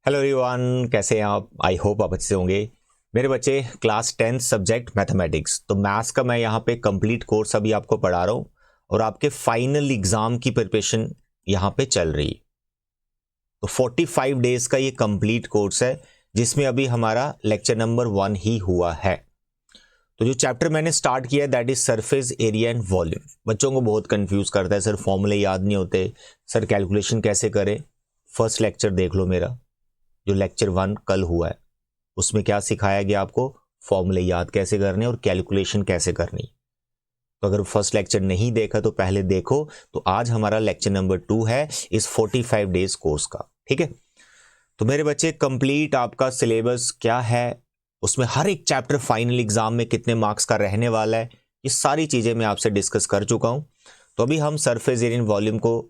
Hello everyone, कैसे हैं आप? आई होप आप अच्छे होंगे। मेरे बच्चे क्लास 10 सब्जेक्ट मैथमेटिक्स, तो मैथ्स का मैं यहाँ पे कंप्लीट कोर्स अभी आपको पढ़ा रहा हूँ और आपके फाइनल एग्जाम की प्रिपरेशन यहाँ पे चल रही है। तो 45 डेज का ये कंप्लीट कोर्स है जिसमें अभी हमारा लेक्चर नंबर 1 ही हुआ है। तो जो चैप्टर मैंने स्टार्ट किया that is surface area and volume. बच्चों को बहुत कंफ्यूज करता है, सर फॉर्मूले याद नहीं होते, सर कैलकुलेशन कैसे करें। फर्स्ट लेक्चर देख लो मेरा, जो लेक्चर 1 कल हुआ है, उसमें क्या सिखाया गया आपको, फॉर्मूले याद कैसे करने और कैलकुलेशन कैसे करनी। तो अगर फर्स्ट लेक्चर नहीं देखा तो पहले देखो। तो आज हमारा लेक्चर नंबर 2 है इस 45 डेज कोर्स का, ठीक है। तो मेरे बच्चे कंप्लीट आपका सिलेबस क्या है, उसमें हर एक चैप्टर फाइनल एग्जाम में कितने मार्क्स का रहने वाला है, ये सारी चीजें मैं आपसे डिस्कस कर चुका हूं। तो अभी हम सरफेस एरिया एंड वॉल्यूम को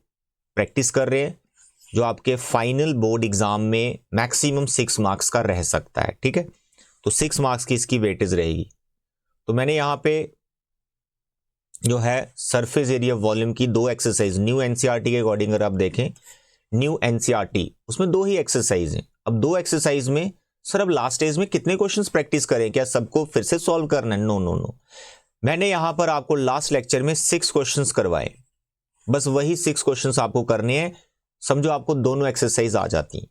प्रैक्टिस कर रहे हैं, जो आपके फाइनल बोर्ड एग्जाम में मैक्सिमम 6 मार्क्स का रह सकता है, ठीक है। तो 6 मार्क्स की इसकी वेटेज रहेगी। तो मैंने यहाँ पे जो है सरफेस एरिया वॉल्यूम की 2 एक्सरसाइज न्यू एनसीईआरटी के अकॉर्डिंग अगर आप देखें, न्यू एनसीईआरटी उसमें 2 ही एक्सरसाइज हैं। अब 2 एक्सरसाइज में सर अब लास्ट स्टेज में कितने क्वेश्चंस प्रैक्टिस करें, क्या सबको फिर से सॉल्व करना है? नो नो नो, मैंने यहां पर आपको लास्ट लेक्चर में 6 क्वेश्चंस करवाए, बस वही 6 क्वेश्चंस आपको करने हैं। समझो आपको दोनों एक्सरसाइज आ जाती हैं।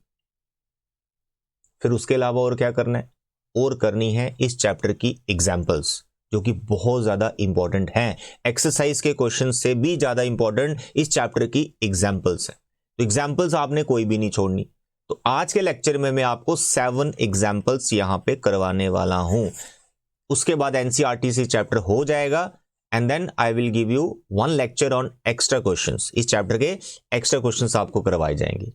फिर उसके अलावा और क्या करना है, और करनी है इस चैप्टर की एग्जाम्पल्स, जो कि बहुत ज्यादा इंपॉर्टेंट हैं। एक्सरसाइज के क्वेश्चन से भी ज्यादा इंपॉर्टेंट इस चैप्टर की एग्जाम्पल्स है। तो एग्जाम्पल्स आपने कोई भी नहीं छोड़नी। तो आज के लेक्चर में मैं आपको 7 एग्जाम्पल्स यहां पे करवाने वाला हूं। उसके बाद एनसीईआरटी से चैप्टर हो जाएगा and then I will give you 1 lecture on extra questions. इस चैप्टर के एक्स्ट्रा क्वेश्चंस आपको करवाए जाएंगे।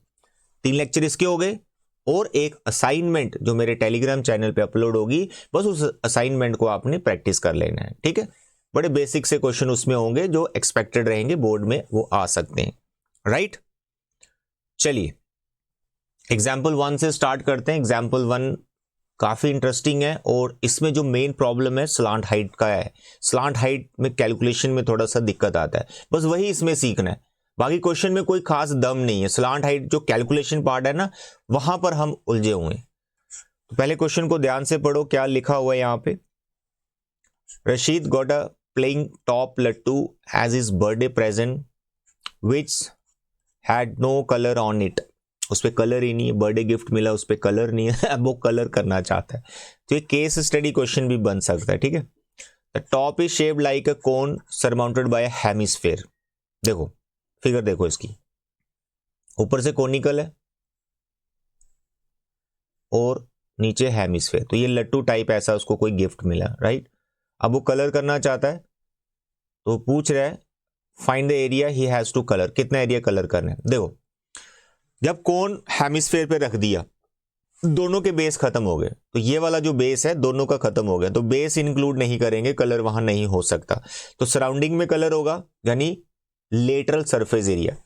3 लेक्चर इसके हो गए और एक असाइनमेंट जो मेरे टेलीग्राम चैनल पे अपलोड होगी, बस उस असाइनमेंट को आपने प्रैक्टिस कर लेना है, ठीक है। बड़े बेसिक से क्वेश्चन उसमें होंगे जो एक्सपेक्टेड रहेंगे बोर्ड में, वो आ सकते हैं, राइट। चलिए एग्जाम्पल 1 से स्टार्ट करते हैं। एग्जाम्पल 1 काफी इंटरेस्टिंग है और इसमें जो मेन प्रॉब्लम है स्लांट हाइट का है। स्लांट हाइट में कैलकुलेशन में थोड़ा सा दिक्कत आता है, बस वही इसमें सीखना है। बाकी क्वेश्चन में कोई खास दम नहीं है। स्लांट हाइट जो कैलकुलेशन पार्ट है ना, वहां पर हम उलझे हुए हैं। तो पहले क्वेश्चन को ध्यान से पढ़ो, क्या लिखा हुआ है यहाँ पे। Rashid got a playing top लट्टू as his birthday present which had no colour on it. उस पर कलर ही नहीं है, बर्थडे गिफ्ट मिला उस पर कलर नहीं है, अब वो कलर करना चाहता है। तो ये केस स्टडी क्वेश्चन भी बन सकता है, ठीक है। The top is shaped like a cone surmounted bye a hemisphere. देखो फिगर देखो इसकी, ऊपर से कोनिकल है और नीचे हेमिस्फीयर। तो ये लट्टू टाइप ऐसा उसको कोई गिफ्ट मिला, राइट। अब वो कलर करना चाहता है तो पूछ रहा है find the area he has to colour, कितना एरिया कलर करना है। देखो जब कोन हेमिस्फीयर पे रख दिया, दोनों के बेस खत्म हो गए, तो ये वाला जो बेस है दोनों का खत्म हो गया, तो बेस इंक्लूड नहीं करेंगे, कलर वहां नहीं हो सकता। तो सराउंडिंग में कलर होगा, यानी लेटरल सरफेस एरिया।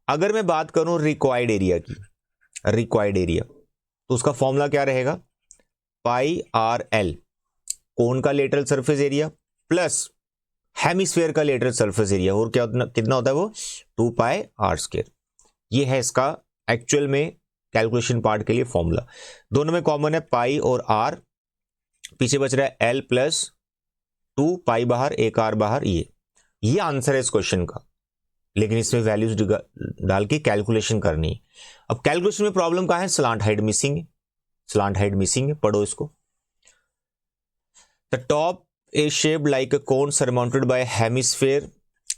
अगर मैं बात करूं रिक्वायर्ड एरिया की, रिक्वायर्ड एरिया, तो उसका फॉर्मूला क्या रहेगा, पाई आर एल, कोन का lateral surface area plus hemisphere का लेटरल सरफेस एरिया, और क्या कितना होता है वो, 2 पाई आर स्क्वायर। ये है इसका एक्चुअल में कैलकुलेशन पार्ट के लिए फॉर्मूला। दोनों में कॉमन है पाई और आर, पीछे बच रहा है एल प्लस 2 पाई बाहर, एक आर बाहर। ये आंसर है इस क्वेश्चन का, लेकिन इसमें वैल्यूज डाल के कैलकुलेशन करनी है। अब कैलकुलेशन में प्रॉब्लम कहां है, स्लांट हाइट मिसिंग है, स्लांट हाइट मिसिंग है, पढ़ो इसको। The top is shaped like a cone surmounted bye hemisphere,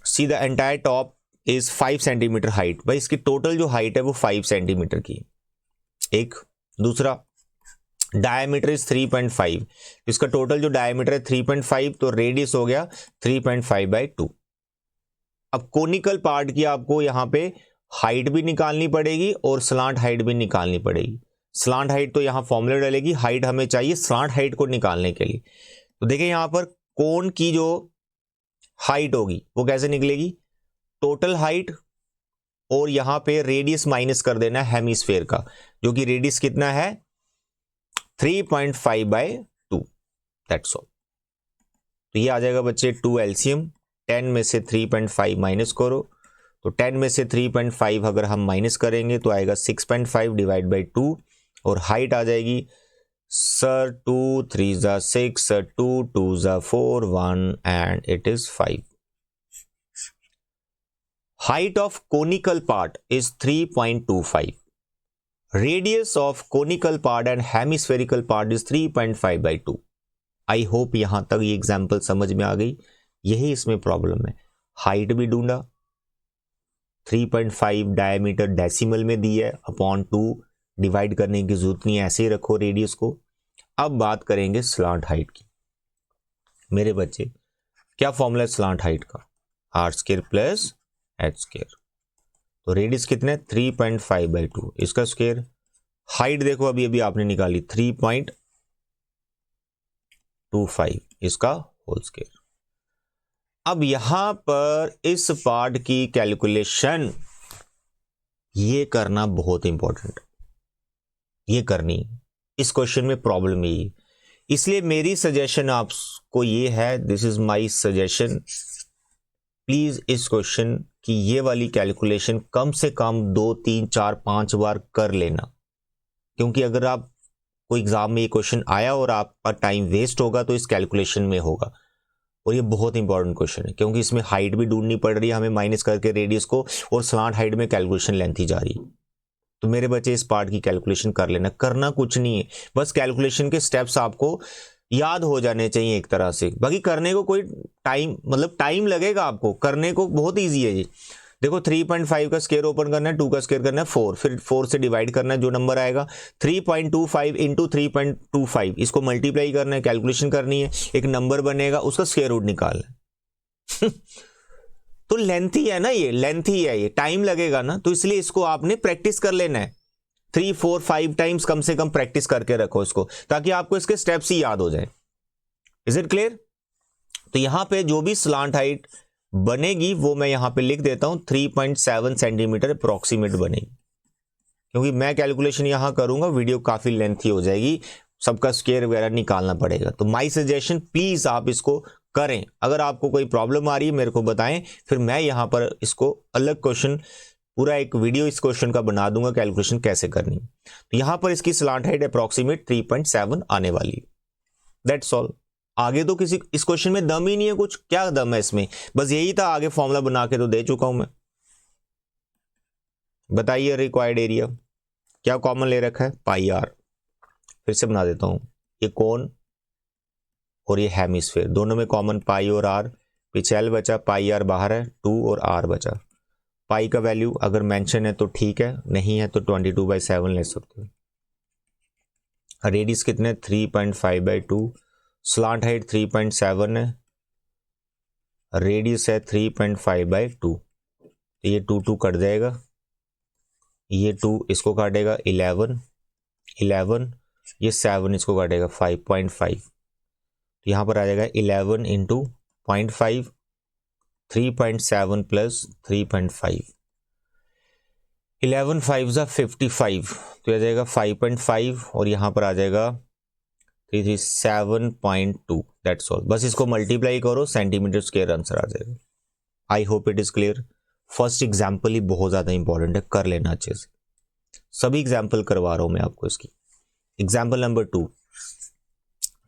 see the entire top is 5 centimetre height. भाई इसकी टोटल जो हाइट है वो 5 सेंटीमीटर की, एक। दूसरा डायमीटर इज 3.5, इसका टोटल जो डायमीटर है 3.5, तो रेडियस हो गया 3.5/2। अब कोनिकल पार्ट की आपको यहां पे हाइट भी निकालनी पड़ेगी और स्लांट हाइट भी निकालनी पड़ेगी। स्लांट हाइट तो यहां फॉर्मूला डालेगी, हाइट हमें चाहिए स्लांट हाइट को निकालने के लिए। तो देखिए यहां पर कोन की जो हाइट होगी वो कैसे निकलेगी, टोटल हाइट और यहां पे रेडियस माइनस कर देना है हेमिस्फीयर का, जो कि रेडियस कितना है 3.5/2, दैट्स ऑल। तो ये आ जाएगा बच्चे 2 एलसीएम, 10 में से 3.5 माइनस करो, तो 10 में से 3.5 अगर हम माइनस करेंगे तो आएगा 6.5 डिवाइड बाई 2, और हाइट आ जाएगी सर 2 3 ज़ा 6 सर 2 2 ज़ा 4 1 and it is 5. Height of conical part is 3.25. Radius of conical part and hemispherical part is 3.5/2. I hope यहां तक ये एग्जाम्पल समझ में आ गई. यही इसमें प्रॉब्लम है. हाइट भी ढूंढा, 3.5 डायमीटर डेसिमल में दी है, अपॉन 2 डिवाइड करने की जरूरत नहीं है, ऐसे ही रखो रेडियस को. अब बात करेंगे स्लांट हाइट की. मेरे बच्चे क्या फॉर्मूला है स्लांट हाइट का? R square plus h square. तो रेडियस कितने? 3.5/2. इसका स्क्वायर. हाइट देखो अभी अभी आपने निकाली 3.25, इसका होल स्क्वायर. अब यहां पर इस पार्ट की कैलकुलेशन ये करना बहुत इंपॉर्टेंट, ये करनी. इस क्वेश्चन में प्रॉब्लम यही, इसलिए मेरी सजेशन आपको ये है, this is my suggestion, please इस क्वेश्चन की ये वाली कैलकुलेशन कम से कम 2 3 4 5 बार कर लेना. क्योंकि अगर आप कोई एग्जाम में ये क्वेश्चन आया और आपका टाइम वेस्ट होगा तो इस कैलकुलेशन में होगा. और ये बहुत इंपॉर्टेंट क्वेश्चन है क्योंकि इसमें हाइट भी ढूंढनी पड़ रही है हमें माइनस करके रेडियस को, और स्लांट हाइट में कैलकुलेशन लेंथी जा रही है. तो मेरे बच्चे इस पार्ट की कैलकुलेशन कर लेना. करना कुछ नहीं है, बस कैलकुलेशन के स्टेप्स आपको याद हो जाने चाहिए एक तरह से. बाकी करने को कोई टाइम लगेगा आपको, करने को बहुत ईजी है जी. देखो 3.5 का स्क्वायर ओपन करना है, 2 का स्क्वायर करना है 4, फिर 4 से डिवाइड करना है, जो नंबर आएगा 3.25 इंटू 3.25, इसको मल्टीप्लाई करना है, कैलकुलेशन करनी है, एक नंबर बनेगा, उसका स्क्वायर रूट निकालना है. तो लेंथी है ना, ये लेंथी है, ये टाइम लगेगा ना, तो इसलिए इसको आपने प्रैक्टिस कर लेना है. 3 4 5 टाइम्स कम से कम प्रैक्टिस करके रखो इसको, ताकि आपको इसके स्टेप्स ही याद हो जाए. Is it clear? तो यहां पे जो भी स्लांट हाइट बनेगी वो मैं यहां पे लिख देता हूं, 3.7 सेंटीमीटर अप्रोक्सीमेट बनेगी. क्योंकि मैं कैलकुलेशन यहां करूंगा, वीडियो काफी लेंथी हो जाएगी, सबका स्क्वायर वगैरह निकालना पड़ेगा. तो माय सजेशन, प्लीज आप इसको करें. अगर आपको कोई प्रॉब्लम आ रही है मेरे को बताएं, फिर मैं यहां पर इसको अलग क्वेश्चन, पूरा एक वीडियो इस क्वेश्चन का बना दूंगा कैलकुलेशन कैसे करनी. तो यहां पर इसकी स्लांट हाइट अप्रोक्सीमेट 3.7 आने वाली. That's all. आगे तो किसी इस क्वेश्चन में दम ही नहीं है कुछ. क्या दम है इसमें? बस यही था, आगे फॉर्मूला बना के तो दे चुका हूं मैं. बताइए रिक्वायर्ड एरिया क्या कॉमन ले रखा है? Pi are. फिर से बना देता हूं, ये कोन और ये हेमिस्फीयर, दोनों में कॉमन पाई और आर. पीछे एल बचा, पाई आर बाहर है, 2 और आर बचा. पाई का वैल्यू अगर मेंशन है तो ठीक है, नहीं है तो 22/7 ले सकते हो. रेडियस कितने? 3.5/2. स्लांट हाइट 3.7 है, रेडियस है 3.5/2. ये 2 2 कट जाएगा, ये 2 इसको काटेगा 11, ये 7 इसको काटेगा 5.5. यहां पर आ जाएगा 11 इंटू 0.5, 3.7 प्लस 3.5, 11 5 ज़ा 55, तो आ जाएगा 5.5 और यहां पर आ जाएगा 337.2. That's all. बस इसको मल्टीप्लाई करो, सेंटीमीटर स्क्वायर आंसर आ जाएगा. I hope it is clear. First example ही बहुत ज्यादा इंपॉर्टेंट है, कर लेना अच्छे से. सभी एग्जाम्पल करवा रहा हूं मैं आपको इसकी. Example number 2,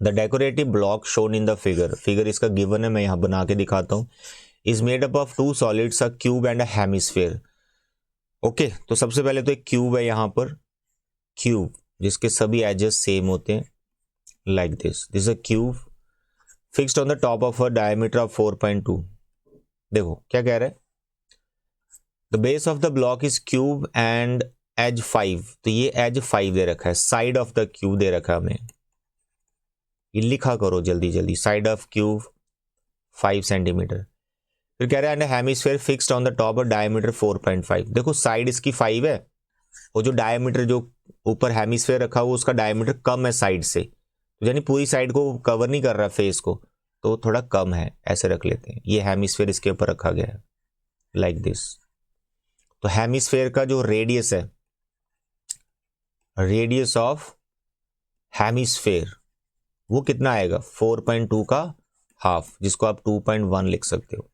the decorative block shown in the figure इसका गिवन है, मैं यहां बना के दिखाता हूं. Is made up of 2 solids, a cube and a hemisphere. Okay, तो सबसे पहले तो एक क्यूब है यहां पर, क्यूब जिसके सभी एजेस सेम होते हैं, like this is a cube fixed on the top of a diameter of 4.2. देखो क्या कह रहा है, the base of the block is cube and edge 5. तो ये edge 5 दे रखा है, side of the cube दे रखा है हमें. ये लिखा करो जल्दी जल्दी, side of cube 5 सेंटीमीटर. फिर कह रहा है hemisphere fixed on the top of diameter 4.5. देखो साइड इसकी 5 है, और जो डायमीटर जो ऊपर हेमिस्फीयर रखा हुआ उसका डायमीटर कम है साइड से, यानी पूरी साइड को कवर नहीं कर रहा फेस को, तो थोड़ा कम है, ऐसे रख लेते हैं. ये हेमिस्फीयर इसके ऊपर रखा गया है लाइक दिस. तो हेमिस्फीयर का जो रेडियस है, रेडियस ऑफ हेमिस्फीयर, वो कितना आएगा? 4.2 का हाफ, जिसको आप 2.1 लिख सकते हो.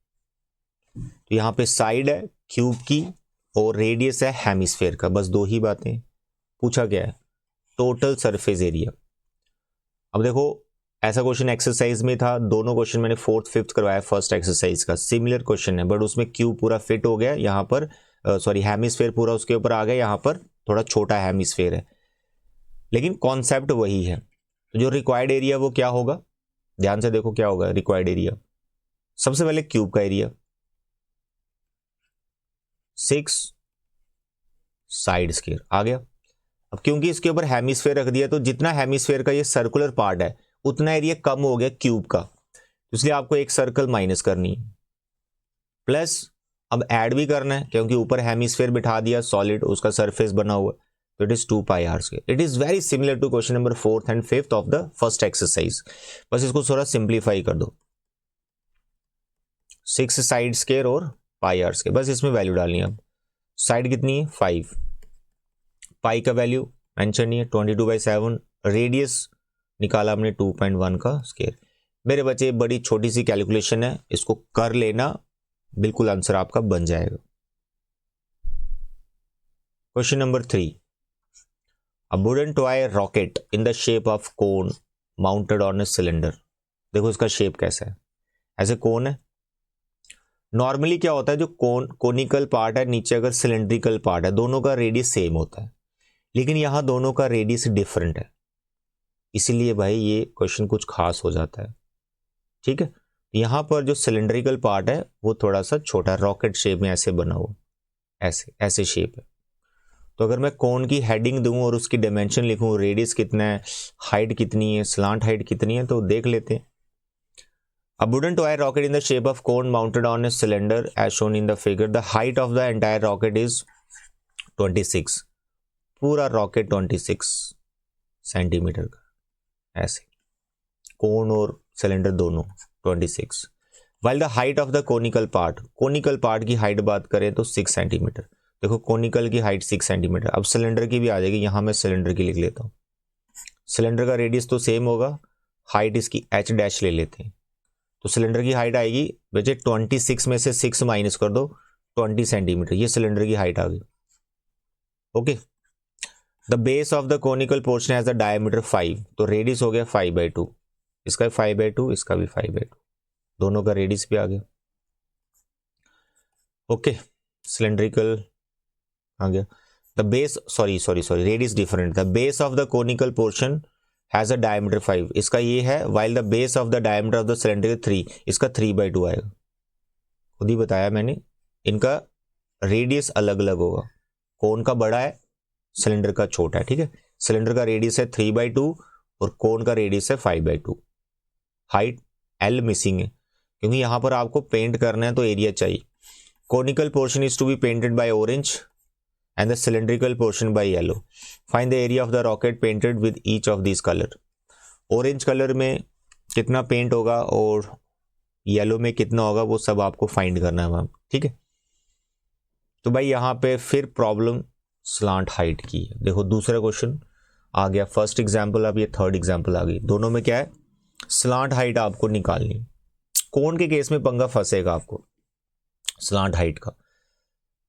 तो यहां पे साइड है क्यूब की और रेडियस है हेमिस्फीयर का, बस 2 ही बातें. पूछा गया है टोटल सरफेस एरिया। अब देखो ऐसा क्वेश्चन एक्सरसाइज में था, दोनों क्वेश्चन मैंने 4th 5th करवाया फर्स्ट एक्सरसाइज का, सिमिलर क्वेश्चन है बट उसमें क्यूब पूरा फिट हो गया यहाँ पर, सॉरी हेमिस्फेयर पूरा उसके ऊपर आ गया, यहाँ पर थोड़ा छोटा हेमिस्फेयर है, लेकिन कॉन्सेप्ट वही है। तो जो रिक्वायर्ड एरिया वो क्या होगा, ध्यान से देखो क्या होगा रिक्वायर्ड एरिया। सबसे पहले क्यूब का एरिया 6 साइड स्क्वायर आ गया। अब क्योंकि इसके ऊपर हेमिस्फेयर रख दिया तो जितना हेमिस्फेयर का ये सर्कुलर पार्ट है उतना एरिया कम हो गया क्यूब का, इसलिए आपको एक सर्कल माइनस करनी है, प्लस अब ऐड भी करना है क्योंकि ऊपर हेमिस्फेयर बिठा दिया सॉलिड, उसका सरफेस बना हुआ, तो it is 2 pi r square. It is very similar to question number 4th and 5th of the first exercise, बस इसको थोड़ा सिंप्लीफाई कर दो, 6 साइड स्क्वायर और पाई आर स्क्वायर, बस इसमें वैल्यू डालनी है। अब साइड कितनी है 5, पाई का वैल्यू मेंशन नहीं है 22/7, रेडियस निकाला हमने 2.1 का स्क्वायर। मेरे बच्चे बड़ी छोटी सी कैलकुलेशन है, इसको कर लेना, बिल्कुल आंसर आपका बन जाएगा। Question number 3, a wooden toy rocket in the shape of cone mounted on a cylinder. देखो इसका शेप कैसा है, ऐसे कोन है। नॉर्मली क्या होता है, जो कोनिकल पार्ट है नीचे अगर सिलेंड्रिकल पार्ट है, दोनों का रेडियस सेम होता है, लेकिन यहां दोनों का रेडियस डिफरेंट है, इसीलिए भाई ये क्वेश्चन कुछ खास हो जाता है। ठीक है, यहां पर जो सिलेंड्रिकल पार्ट है वो थोड़ा सा छोटा रॉकेट शेप में ऐसे बना हुआ, ऐसे ऐसे शेप है। तो अगर मैं कोन की हेडिंग दूं और उसकी डायमेंशन लिखूं, रेडियस कितना है, हाइट कितनी है, स्लांट हाइट कितनी है, तो देख लेते हैं। A wooden toy rocket in the shape of cone mounted on a cylinder as shown in the figure. The height of the entire rocket is 26. पूरा रॉकेट 26 सेंटीमीटर का, ऐसे कोन और सिलेंडर दोनों 26। While the height of the conical part की height बात करें तो 6 centimetre. देखो कोनिकल की हाइट 6 सेंटीमीटर। अब सिलेंडर की भी आ जाएगी, यहां मैं सिलेंडर की लिख लेता हूं। सिलेंडर का रेडियस तो सेम होगा, हाइट इसकी h डैश ले लेते हैं, तो सिलेंडर की हाइट आएगी बच्चे 26 में से 6 माइनस कर दो, 20 सेंटीमीटर, ये सिलेंडर की हाइट आ गई। Okay, the base of the conical portion has the diameter 5, तो रेडियस हो गया 5/2, इसका 5/2, इसका भी 5/2, दोनों का रेडियस भी आ गया। ओके, सिलेंड्रिकल आ गया। The base sorry radius different, the base of the conical portion has a diameter 5, इसका ये है, while the base of the diameter of the cylinder 3, इसका 3/2 आएगा। खुद ही बताया मैंने, इनका रेडियस अलग अलग होगा, कोन का बड़ा है, सिलेंडर का छोटा है। ठीक है, सिलेंडर का रेडियस है 3/2 और कोन का रेडियस है 5/2। हाइट L मिसिंग है क्योंकि यहां पर आपको पेंट करना है तो एरिया चाहिए। Conical portion is to be painted by orange and the cylindrical portion by yellow. Find the area of the rocket painted with each of these color. Orange colour में कितना पेंट होगा और yellow में कितना होगा वो सब आपको फाइंड करना है मैम। ठीक है, तो भाई यहाँ पे फिर प्रॉब्लम स्लांट हाइट की है। देखो दूसरा क्वेश्चन आ गया, फर्स्ट एग्जाम्पल, अब ये थर्ड एग्जाम्पल आ गई, दोनों में क्या है, स्लांट हाइट आपको निकालनी। कोन के केस में पंगा फंसेगा आपको स्लांट हाइट का,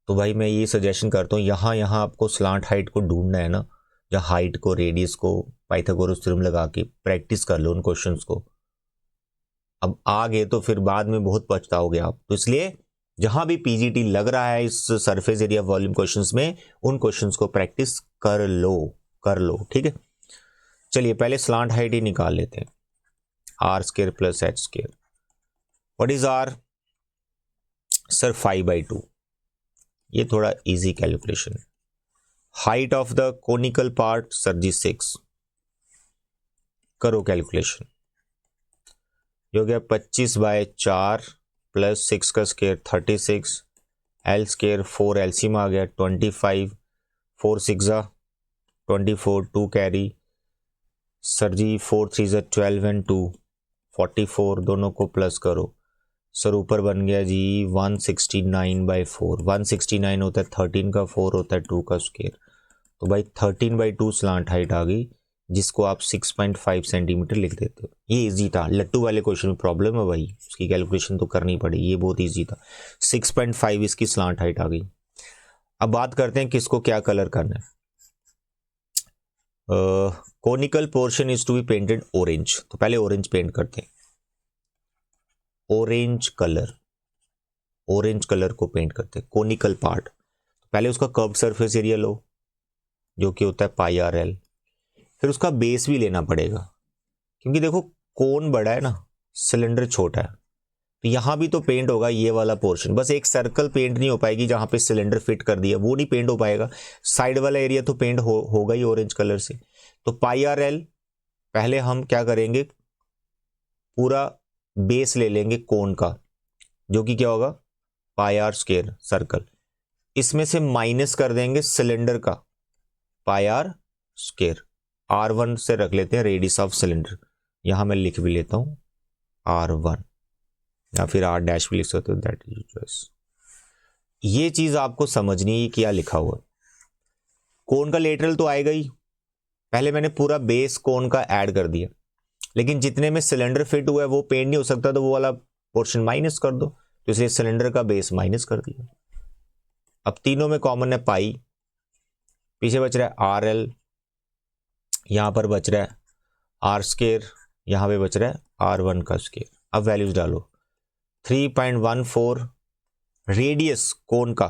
तो भाई मैं ये सजेशन करता हूँ, यहाँ आपको स्लांट हाइट को ढूंढना है ना, या हाइट को, रेडियस को पाइथागोरस थ्योरम लगा के प्रैक्टिस कर लो उन क्वेश्चंस को। अब आ गए तो फिर बाद में बहुत पछताओगे आप, तो इसलिए जहां भी पीजीटी लग रहा है इस सरफेस एरिया वॉल्यूम क्वेश्चंस में, उन क्वेश्चंस को प्रैक्टिस कर लो। ठीक है, चलिए पहले स्लांट हाइट ही निकाल लेते हैं, r² + h²। What is r sir? 5/2। ये थोड़ा इजी कैलकुलेशन है। Height of the conical part sir जी 6, करो कैलकुलेशन, ये हो गया 25/4 + 6 का स्क्वायर 36, L² 4 एलसीएम आ गया 25, 4 6 24, 2 कैरी सर जी, 4 3 12 एंड 2 44, दोनों को प्लस करो सर, ऊपर बन गया जी 169/4। 169 होता है 13 का 4 होता है 2 का स्क्वायर, तो भाई 13/2 स्लांट हाइट आ गई, जिसको आप 6.5 सेंटीमीटर लिख देते हो। ये इजी था, लट्टू वाले क्वेश्चन में प्रॉब्लम है भाई, उसकी कैलकुलेशन तो करनी पड़ी, ये बहुत इजी था। 6.5 इसकी स्लांट हाइट आ गई। अब बात करते हैं किसको क्या कलर करना है। Conical portion is to be painted orange, तो पहले ऑरेंज पेंट करते हैं। ऑरेंज कलर को पेंट करते हैं कोनिकल पार्ट। पहले उसका कर्व सरफेस एरिया लो जो कि होता है पाई आर एल, फिर उसका बेस भी लेना पड़ेगा क्योंकि देखो कोन बड़ा है ना, सिलेंडर छोटा है, तो यहां भी तो पेंट होगा ये वाला पोर्शन। बस एक सर्कल पेंट नहीं हो पाएगी जहां पे सिलेंडर फिट कर दिया, वो नहीं पेंट हो पाएगा। साइड वाला एरिया तो पेंट होगा ही ऑरेंज कलर से। तो पाई आर एल पहले हम क्या करेंगे, पूरा बेस ले लेंगे कोन का, जो कि क्या होगा पाई आर स्क्वायर सर्कल। इसमें से माइनस कर देंगे सिलेंडर का पाई आर स्क्वायर। R1 से रख लेते हैं रेडियस ऑफ सिलेंडर, यहां मैं लिख भी लेता हूं R1 या फिर R डैश भी लिख सकते हो, दैट इज चॉइस। ये चीज आपको समझनी है क्या लिखा हुआ। कोन का लेटरल तो आएगा ही, पहले मैंने पूरा बेस कोन का ऐड कर दिया, लेकिन जितने में सिलेंडर फिट हुआ है वो पेंट नहीं हो सकता, तो वो वाला पोर्शन माइनस कर दो, तो इसलिए सिलेंडर का बेस माइनस कर दिया। अब तीनों में कॉमन है पाई, पीछे बच रहा है आर एल, यहां पर बच रहा है आर स्क्वायर, यहां पे बच रहा है R1 का स्क्वायर। अब वैल्यूज डालो, 3.14 रेडियस कोन का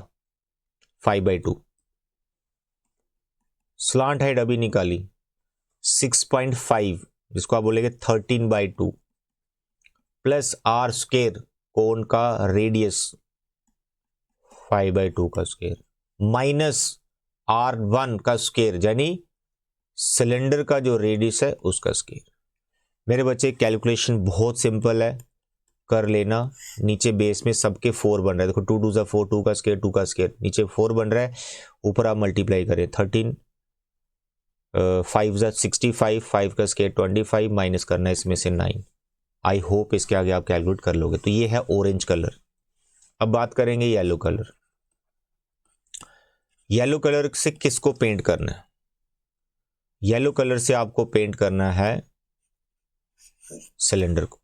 5/2, स्लांट हाइट अभी निकाली 6.5 जिसको आप बोलेंगे 13/2 प्लस आर स्क्वायर कोन का रेडियस 5/2 का स्क्वायर माइनस R1 का स्क्वायर यानी सिलेंडर का जो रेडियस है उसका स्क्वायर। मेरे बच्चे कैलकुलेशन बहुत सिंपल है, कर लेना। नीचे बेस में सबके 4 बन रहा है, देखो 2 2 4, 2 का स्क्वायर 2 का स्क्वायर, नीचे 4 बन रहा है, ऊपर आप मल्टीप्लाई करें 13, 5 65, 5 का स्क्वायर 25, माइनस करना है इसमें से 9। आई होप इसके आगे आप कैलकुलेट कर लोगे। तो ये है ऑरेंज कलर। अब बात करेंगे येलो कलर। येलो कलर से किसको पेंट करना है? येलो कलर से आपको पेंट करना है सिलेंडर को।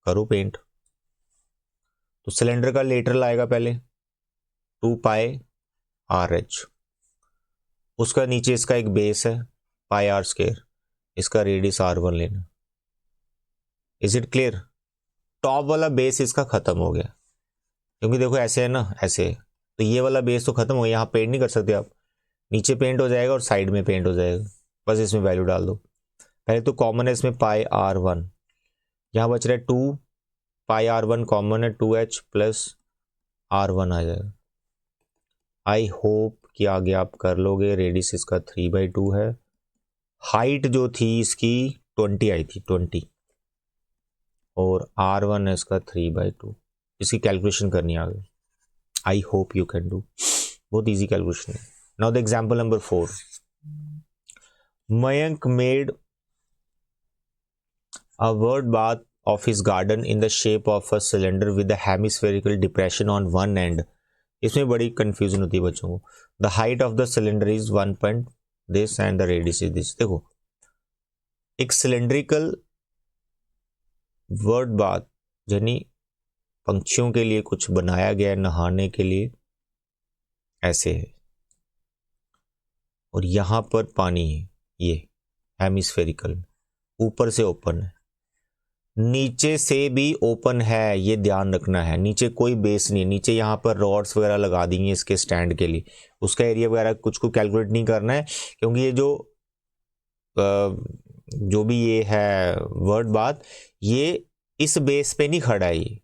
करो पेंट। तो सिलेंडर का लेटरल आएगा पहले 2 पाई आर एच, उसका नीचे इसका एक बेस है पाई आर स्क्वायर, इसका रेडियस R1 लेना। Is it clear? टॉप वाला बेस इसका खत्म हो गया, क्योंकि देखो ऐसे है ना, ऐसे है, तो ये वाला बेस तो खत्म हो गया, यहाँ पेंट नहीं कर सकते आप, नीचे पेंट हो जाएगा और साइड में पेंट हो जाएगा। बस इसमें वैल्यू डाल दो। पहले तो कॉमन है इसमें पाई R1, यहाँ बच रहा है 2 पाई R1 कॉमन है, 2H प्लस R1 आ जाएगा। आई होप कि आगे आप कर लोगे। रेडियस इसका 3/2 है, हाइट जो थी इसकी 20 आई थी 20, और R1 है इसका 3/2। इसकी कैलकुलेशन करनी आ गई। I hope you can do, बहुत इजी कैलकुलेशन है। Now the example number 4, Mayank made a word bath of his garden in the shape of a cylinder with a hemispherical depression on one end. इसमें बड़ी confusion होती है बच्चों को। The height of the cylinder is 1 point this and the radius is this। देखो एक cylindrical word bath यानी पंछियों के लिए कुछ बनाया गया नहाने के लिए, ऐसे है, और यहां पर पानी है, ये हेमिस्फेरिकल ऊपर से ओपन है, नीचे से भी ओपन है, ये ध्यान रखना है। नीचे कोई बेस नहीं है, नीचे यहाँ पर रॉड्स वगैरह लगा दी हैं इसके स्टैंड के लिए, उसका एरिया वगैरह कुछ को कैलकुलेट नहीं करना है, क्योंकि ये जो भी ये है वर्ड बात, ये इस बेस पे नहीं खड़ा है,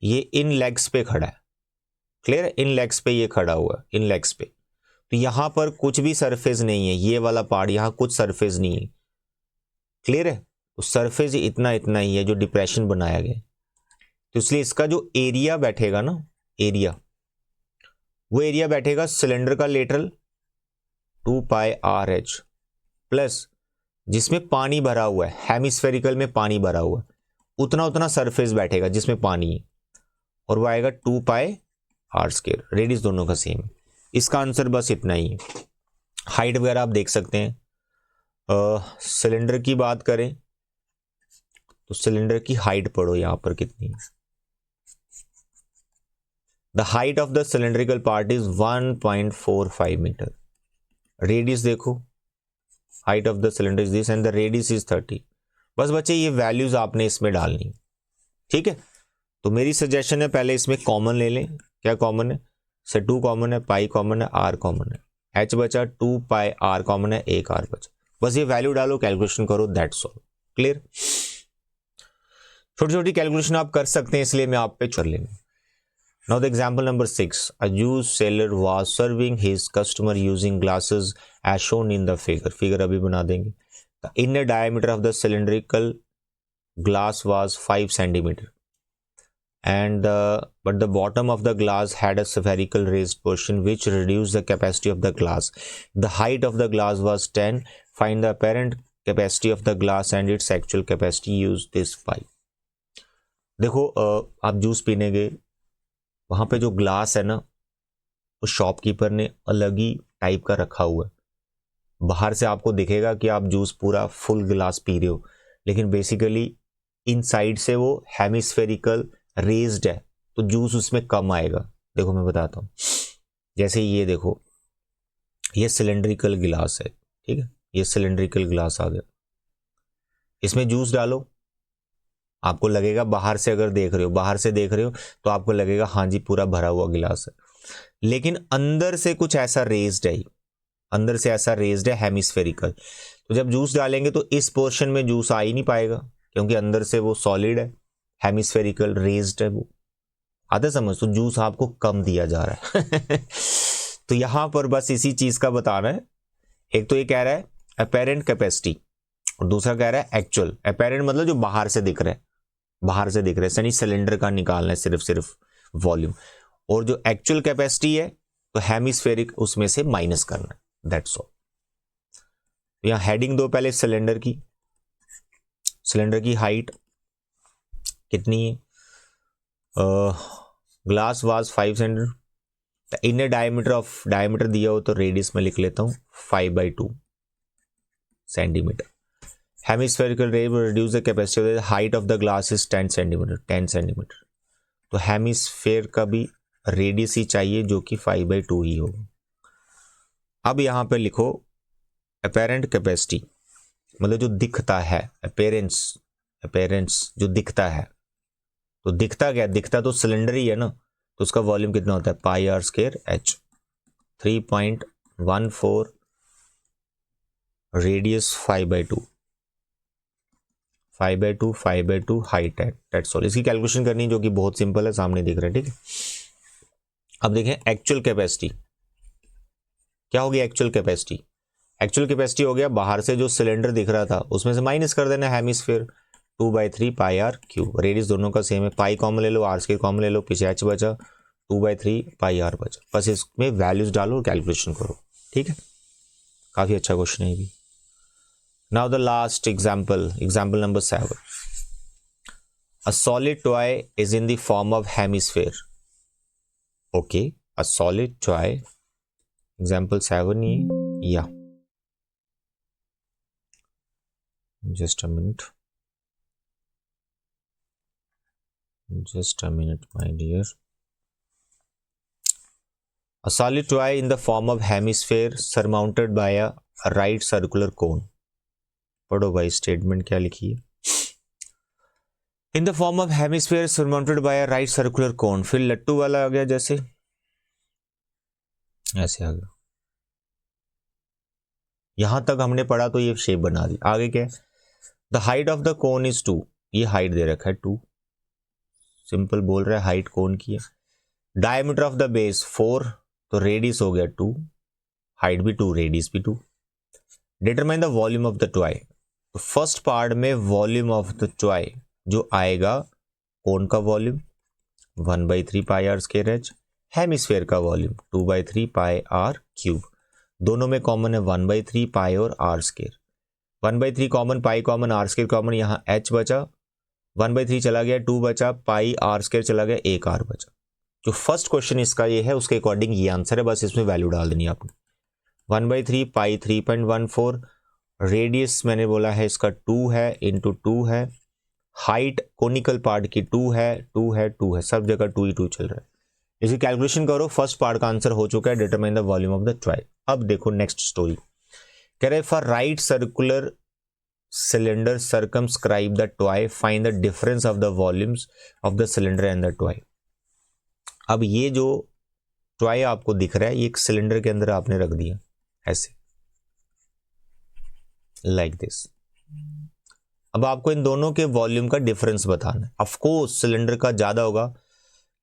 ये इन लेग्स पे खड़ा है। क्लियर? इन लेग्स पे ये खड़ा हुआ है, इन लेग्स पे। तो यहाँ पर कुछ भी सरफेस नहीं है, ये वाला पार्ट यहाँ कुछ सरफेस नहीं है। क्लियर है? तो सरफेस इतना इतना ही है जो डिप्रेशन बनाया गया, तो इसलिए इसका जो एरिया बैठेगा ना, एरिया, वो एरिया बैठेगा सिलेंडर का lateral 2 pi R H plus जिसमें पानी भरा हुआ है, हेमिस्फेरिकल में पानी भरा हुआ है, उतना उतना सरफेस बैठेगा जिसमें पानी है, और वो आएगा 2 पाई आर स्क्वायर। रेडियस दोनों का सेम है। इसका आंसर बस इतना ही है। हाइट वगैरह आप देख सकते हैं। सिलेंडर की बात करें तो सिलेंडर की हाइट पढ़ो यहां पर कितनी है। The height of the cylindrical part is 1.45 metre. Radius देखो height of the cylinder is this and the radius is 30। बस बच्चे ये वैल्यूज आपने इसमें डालनी, ठीक है। तो मेरी सजेशन है पहले इसमें कॉमन ले लें। क्या कॉमन है? से 2 कॉमन है, पाई कॉमन है, आर कॉमन है, एच बचा, 2 पाई आर कॉमन है, एक आर बचा। बस ये वैल्यू डालो, कैलकुलेशन करो, दैट्स ऑल। क्लियर? छोटी छोटी कैलकुलेशन आप कर सकते हैं, इसलिए मैं आप पे कर लेंगे। Now the example number 6, a juice seller was serving his customer using glasses as shown in the figure. Figure अभी बना देंगे। The inner diameter of the cylindrical glass was 5 centimeter, and but the bottom of the glass had a spherical raised portion which reduced the capacity of the glass. The height of the glass was 10. Find the apparent capacity of the glass and its actual capacity. Use this pipe. देखो आप juice पीने गए, वहाँ पे जो glass है ना, उस शॉपकीपर ने अलग ही टाइप का रखा हुआ है। बाहर से आपको दिखेगा कि आप जूस पूरा फुल गिलास पी रहे हो, लेकिन बेसिकली इनसाइड से वो हेमिस्फेरिकल रेज्ड है, तो जूस उसमें कम आएगा। देखो मैं बताता हूँ, जैसे ये देखो, ये सिलेंड्रिकल गिलास है, ठीक है, ये सिलेंड्रिकल गिलास आ गया, इसमें जूस डालो, आपको लगेगा बाहर से अगर देख रहे हो, बाहर से देख रहे हो तो आपको लगेगा हाँ जी पूरा भरा हुआ गिलास है, लेकिन अंदर से कुछ ऐसा रेज्ड है, अंदर से ऐसा रेज्ड है हेमिस्फेरिकल। तो जब जूस डालेंगे तो इस पोर्शन में जूस आ ही नहीं पाएगा, क्योंकि अंदर से वो सॉलिड है, हेमिस्फेरिकल रेज्ड है वो। आते समझ? तो जूस आपको कम दिया जा रहा है। तो यहां पर बस इसी चीज का बताना है। एक तो ये कह रहा है अपेरेंट कैपेसिटी, और दूसरा कह रहा है एक्चुअल। अपेरेंट मतलब जो बाहर से दिख रहा है, बाहर से दिख रहा है, यानी सिलेंडर का निकालना है सिर्फ वॉल्यूम, और जो एक्चुअल कैपेसिटी है तो हेमिस्फेरिक उसमें से माइनस करना है, दैट्स ऑल। यहां हेडिंग दो पहले सिलेंडर की। सिलेंडर की हाइट कितनी है? Glass was 5 centimetre. Inner diameter of, diameter दिया हो तो रेडियस में लिख लेता हूं 5/2 सेंटीमीटर। हेमिस्फेरिकल रे will reduce the capacity of the height of the glass is 10 centimetre, 10 centimetre. तो हेमिस्फेयर का भी रेडियस ही चाहिए जो कि 5/2 ही हो। अब यहां पे लिखो अपेरेंट कैपेसिटी, मतलब जो दिखता है, अपेरेंस, अपेरेंस जो दिखता है, तो दिखता क्या? दिखता तो सिलेंडर ही है ना, तो उसका वॉल्यूम कितना होता है? Pi r square h, 3.14, radius 5/2, 5/2 height है, दैट्स ऑल। इसकी कैलकुलेशन करनी जो कि बहुत सिंपल है, सामने दिख रहा है, ठीक है। अब देखें एक्चुअल कैपेसिटी क्या होगी। एक्चुअल कैपेसिटी, एक्चुअल कैपेसिटी हो गया बाहर से जो सिलेंडर दिख रहा था उसमें से माइनस कर देना hemisphere, 2/3 pi r cube. Radius दोनों का सेम है, पाई कॉमन ले लो, आर स्क्वायर कॉमन ले लो, पीछे एच बचा, 2/3 पाई आर बचा। बस इसमें वैल्यूज डालो और कैलकुलेशन करो, ठीक है। काफी अच्छा क्वेश्चन है ये भी। Now the last example, example number 7. A solid toy is in the form of hemisphere. Okay, a solid toy. Example 7 ये, yeah. Just a minute. Just a minute, my dear. A solid toy in the form of hemisphere surmounted by a right circular cone. पढ़ो भाई statement क्या लिखी है। In the form of hemisphere surmounted bye a right circular cone. फिर लट्टू वाला आ गया, जैसे ऐसे आ गया। यहां तक हमने पढ़ा तो ये शेप बना दी। आगे क्या है? The height of the cone is 2। ये हाइट दे रखा है 2, सिंपल बोल रहा है हाइट कोन की है। डायमीटर ऑफ द बेस 4, तो रेडियस हो गया 2, हाइट भी 2, रेडियस भी 2। Determine the volume of the toy. तो फर्स्ट पार्ट में वॉल्यूम ऑफ द टॉय जो आएगा, कोन का volume 1/3 pi r square h, hemisphere का वॉल्यूम 2/3 पाई आर क्यूब। दोनों में कॉमन है 1/3 पाई और r square. 1/3 common, pi common, r square common, यहाँ एच बचा, 1/3 चला गया, 2 बचा, पाई आर स्क्वायर चला गया, एक आर बचा। जो फर्स्ट क्वेश्चन इसका ये है उसके अकॉर्डिंग ये आंसर है, बस इसमें वैल्यू डाल देनी है आपने। 1/3 पाई 3.14, रेडियस मैंने बोला है इसका 2 है, इंटू 2 है, हाइट कोनिकल पार्ट की 2 है, 2 है, 2 है, सब जगह 2 ही 2 चल रहा है। इसकी कैलकुलेशन करो, फर्स्ट पार्ट का आंसर हो चुका है, determine the volume of the toy. अब देखो नेक्स्ट स्टोरी। कह रहे for right circular cylinder circumscribe the toy, find the difference of the volumes of the cylinder and the toy. अब ये जो टॉय आपको दिख रहा है ये एक सिलेंडर के अंदर आपने रख दिया ऐसे, लाइक दिस। अब आपको इन दोनों के वॉल्यूम का डिफरेंस बताना है। ऑफ कोर्स सिलेंडर का ज्यादा होगा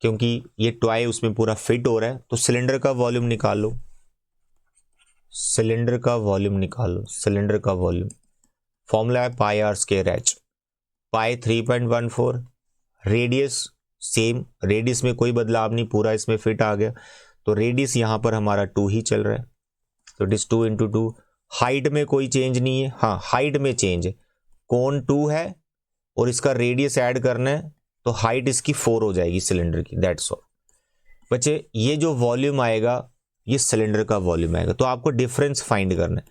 क्योंकि ये टॉय उसमें पूरा फिट हो रहा है, तो सिलेंडर का वॉल्यूम निकाल लो, सिलेंडर का वॉल्यूम निकालो। सिलेंडर का वॉल्यूम फॉर्मूला है pi r square h, pi 3.14, radius same, radius में कोई बदलाव नहीं, पूरा इसमें फिट आ गया, तो रेडियस यहां पर हमारा 2 ही चल रहा है, तो इट इज 2 × 2। हाइट में कोई चेंज नहीं है, हाँ हाइट में चेंज है, कोण 2 है और इसका रेडियस ऐड करना है तो हाइट इसकी 4 हो जाएगी सिलेंडर की, दैट्स ऑल। बच्चे ये जो वॉल्यूम आएगा ये सिलेंडर का वॉल्यूम आएगा, तो आपको डिफरेंस फाइंड करना है।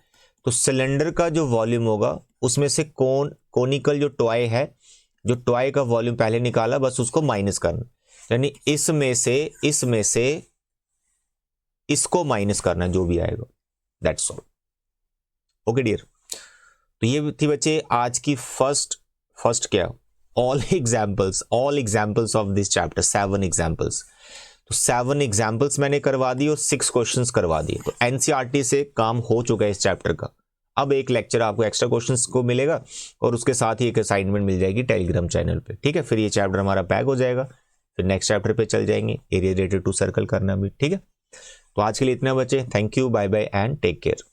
तो सिलेंडर का जो वॉल्यूम होगा उसमें से कोनिकल जो टॉय है, जो टॉय का वॉल्यूम पहले निकाला बस उसको माइनस करना, यानी इसमें से इसको माइनस करना जो भी आएगा, दैट्स ऑल। ओके डियर, तो ये थी बच्चे आज की फर्स्ट क्या, all examples of this chapter, 7 examples. तो 7 एग्जाम्पल्स मैंने करवा दी और 6 क्वेश्चंस करवा दिए, तो एनसीईआरटी से काम हो चुका है इस चैप्टर का। अब एक लेक्चर आपको एक्स्ट्रा क्वेश्चंस को मिलेगा और उसके साथ ही एक असाइनमेंट मिल जाएगी टेलीग्राम चैनल पे, ठीक है। फिर ये चैप्टर हमारा पैक हो जाएगा, फिर नेक्स्ट चैप्टर पे चल जाएंगे, एरिया रिलेटेड टू सर्कल करना भी, ठीक है। तो आज के लिए इतना बच्चे, thank you, bye bye and take care.